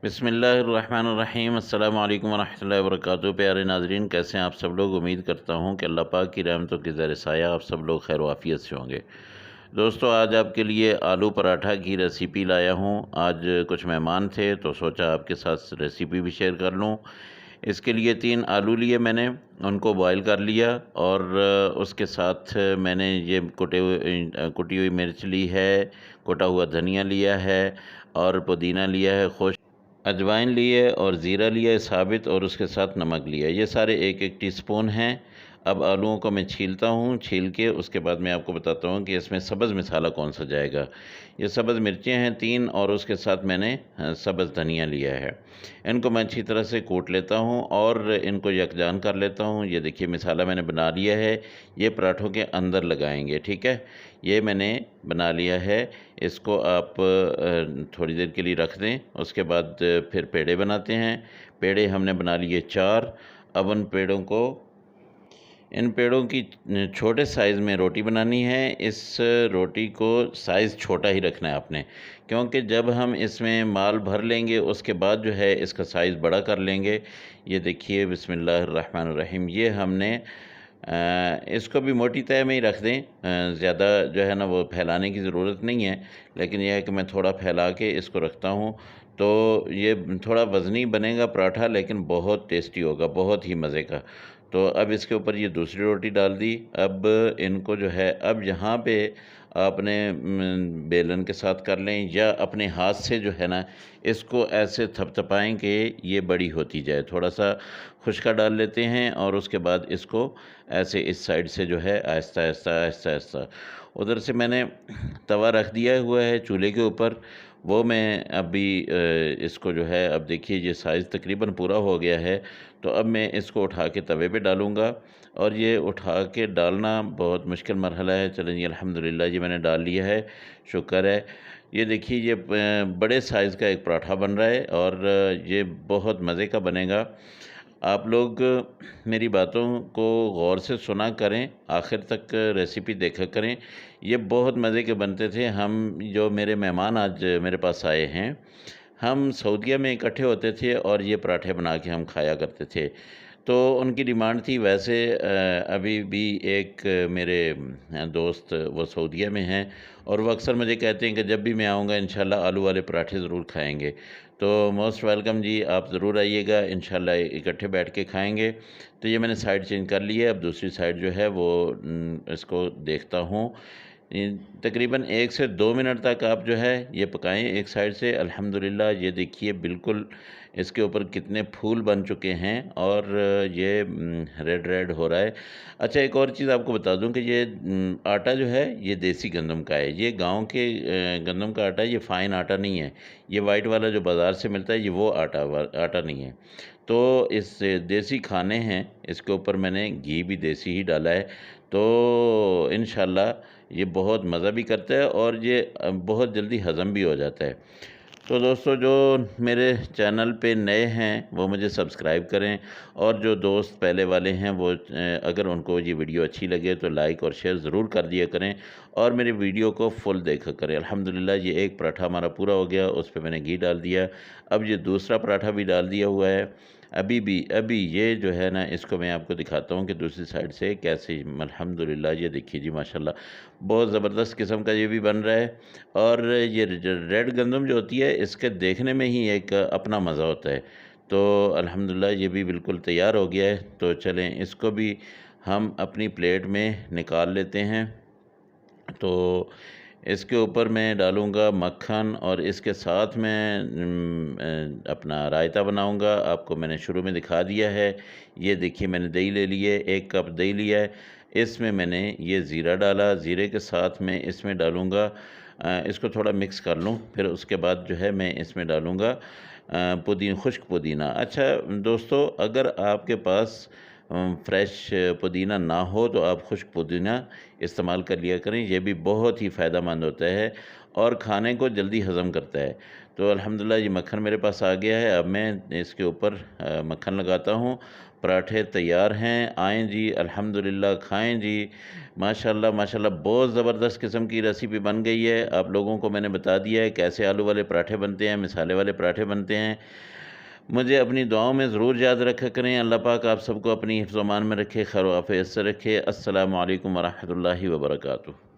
बिस्मिल्लाहिर्रहमानिर्रहीम अस्सलामु अलैकुम वरहमतुल्लाहि वबरकातुहू। प्यारे नाज़रीन, कैसे हैं आप सब लोग। उम्मीद करता हूँ कि अल्लाह पाक की रहमतों के ज़र साया आप सब लोग खैर वाफ़ियत से होंगे। दोस्तों, आज आपके लिए आलू पराठा की रेसिपी लाया हूँ। आज कुछ मेहमान थे तो सोचा आपके साथ रेसिपी भी शेयर कर लूँ। इसके लिए 3 आलू लिए मैंने, उनको बॉयल कर लिया और उसके साथ मैंने ये कुटी हुई मिर्च ली है, कुटा हुआ धनिया लिया है और पुदीना लिया है, खुश अजवाइन ली है और ज़ीरा लिया है साबित, और उसके साथ नमक लिया है। ये सारे एक एक टीस्पून हैं। अब आलूओं को मैं छीलता हूँ, छील के उसके बाद मैं आपको बताता हूँ कि इसमें सब्ज़ मसाला कौन सा जाएगा। ये सब्ज़ मिर्चें हैं 3 और उसके साथ मैंने सब्ज़ धनिया लिया है। इनको मैं अच्छी तरह से कूट लेता हूँ और इनको यकजान कर लेता हूँ। ये देखिए मसाला मैंने बना लिया है, ये पराठों के अंदर लगाएंगे, ठीक है। ये मैंने बना लिया है। इसको आप थोड़ी देर के लिए रख दें। उसके बाद फिर पेड़े बनाते हैं। पेड़े हमने बना लिए 4। अब इन पेड़ों की छोटे साइज़ में रोटी बनानी है। इस रोटी को साइज़ छोटा ही रखना है आपने, क्योंकि जब हम इसमें माल भर लेंगे उसके बाद जो है इसका साइज़ बड़ा कर लेंगे। ये देखिए बिस्मिल्लाहिर्रहमानिर्रहीम, ये हमने इसको भी मोटी तय में ही रख दें। ज़्यादा जो है ना वो फैलाने की ज़रूरत नहीं है, लेकिन यह है कि मैं थोड़ा फैला के इसको रखता हूँ। तो ये थोड़ा वज़नी बनेगा पराठा, लेकिन बहुत टेस्टी होगा, बहुत ही मज़े का। तो अब इसके ऊपर ये दूसरी रोटी डाल दी। अब इनको जो है, अब यहाँ पे आपने बेलन के साथ कर लें या अपने हाथ से जो है ना इसको ऐसे थपथपाएँ कि ये बड़ी होती जाए। थोड़ा-सा खुश्का डाल लेते हैं और उसके बाद इसको ऐसे इस साइड से जो है आहिस्ता-आहिस्ता उधर से मैंने तवा रख दिया हुआ है चूल्हे के ऊपर। वो मैं अभी इसको जो है, अब देखिए ये साइज़ तकरीबन पूरा हो गया है। तो अब मैं इसको उठा के तवे पे डालूँगा, और ये उठा के डालना बहुत मुश्किल मरहला है। चलें जी, अल्हम्दुलिल्लाह ये मैंने डाल लिया है, शुक्र है। ये देखिए ये बड़े साइज़ का एक पराठा बन रहा है और ये बहुत मज़े का बनेगा। आप लोग मेरी बातों को गौर से सुना करें, आखिर तक रेसिपी देखा करें। ये बहुत मज़े के बनते थे। हम जो मेरे मेहमान आज मेरे पास आए हैं, हम सऊदीया में इकट्ठे होते थे और ये पराठे बना के हम खाया करते थे। तो उनकी डिमांड थी। वैसे अभी भी एक मेरे दोस्त वो सऊदीया में हैं और वो अक्सर मुझे कहते हैं कि जब भी मैं आऊँगा इंशाल्लाह आलू वाले पराठे ज़रूर खाएँगे। तो मोस्ट वेलकम जी, आप ज़रूर आइएगा, इंशाल्लाह इकट्ठे बैठ के खाएँगे। तो ये मैंने साइड चेंज कर ली है। अब दूसरी साइड जो है वो इसको देखता हूँ। तकरीबन 1 से 2 मिनट तक आप जो है ये पकाएँ एक साइड से। अल्हम्दुलिल्लाह ये देखिए बिल्कुल इसके ऊपर कितने फूल बन चुके हैं और ये रेड रेड हो रहा है। अच्छा, एक और चीज़ आपको बता दूं कि ये आटा जो है ये देसी गंदम का है। ये गांव के गंदम का आटा है, ये फ़ाइन आटा नहीं है। ये वाइट वाला जो बाज़ार से मिलता है ये वो आटा नहीं है। तो इस देसी खाने हैं, इसके ऊपर मैंने घी भी देसी ही डाला है। तो इंशाल्लाह ये बहुत मज़ा भी करता है और ये बहुत जल्दी हज़म भी हो जाता है। तो दोस्तों, जो मेरे चैनल पे नए हैं वो मुझे सब्सक्राइब करें, और जो दोस्त पहले वाले हैं वो अगर उनको ये वीडियो अच्छी लगे तो लाइक और शेयर ज़रूर कर दिया करें और मेरे वीडियो को फुल देखा करें। अल्हम्दुलिल्लाह ये एक पराठा हमारा पूरा हो गया, उस पे मैंने घी डाल दिया। अब ये दूसरा पराठा भी डाल दिया हुआ है। अभी ये जो है ना इसको मैं आपको दिखाता हूँ कि दूसरी साइड से कैसे। अल्हम्दुलिल्लाह ये देखिए जी, माशाल्लाह बहुत ज़बरदस्त किस्म का ये भी बन रहा है। और ये रेड गंदम जो होती है इसके देखने में ही एक अपना मज़ा होता है। तो अल्हम्दुलिल्लाह ये भी बिल्कुल तैयार हो गया है। तो चलें इसको भी हम अपनी प्लेट में निकाल लेते हैं। तो इसके ऊपर मैं डालूँगा मक्खन और इसके साथ मैं अपना रायता बनाऊँगा। आपको मैंने शुरू में दिखा दिया है। ये देखिए मैंने दही ले ली है, 1 कप दही लिया है। इसमें मैंने ये ज़ीरा डाला, ज़ीरे के साथ मैं इसमें डालूँगा इसको थोड़ा मिक्स कर लूँ, फिर उसके बाद जो है मैं इसमें डालूँगा खुश्क पुदीना। अच्छा दोस्तों, अगर आपके पास फ्रेश पुदीना ना हो तो आप खुश्क पुदीना इस्तेमाल कर लिया करें, ये भी बहुत ही फ़ायदेमंद होता है। और खाने को जल्दी हज़म करता है। तो अल्हम्दुलिल्लाह ये मक्खन मेरे पास आ गया है, अब मैं इसके ऊपर मक्खन लगाता हूँ। पराठे तैयार हैं, आएँ जी, अल्हम्दुलिल्लाह खाएँ जी। माशाल्लाह माशाल्लाह बहुत ज़बरदस्त किस्म की रेसिपी बन गई है। आप लोगों को मैंने बता दिया है कैसे आलू वाले पराठे बनते हैं, मसाले वाले पराठे बनते हैं। मुझे अपनी दुआओं में ज़रूर याद रखा करें। अल्लाह पाक आप सबको अपनी हिफ्ज़-ओ-अमान में रखे, खैर-ओ-आफ़ियत से रखे। अस्सलामु अलैकुम व रहमतुल्लाहि व बरकातुहू।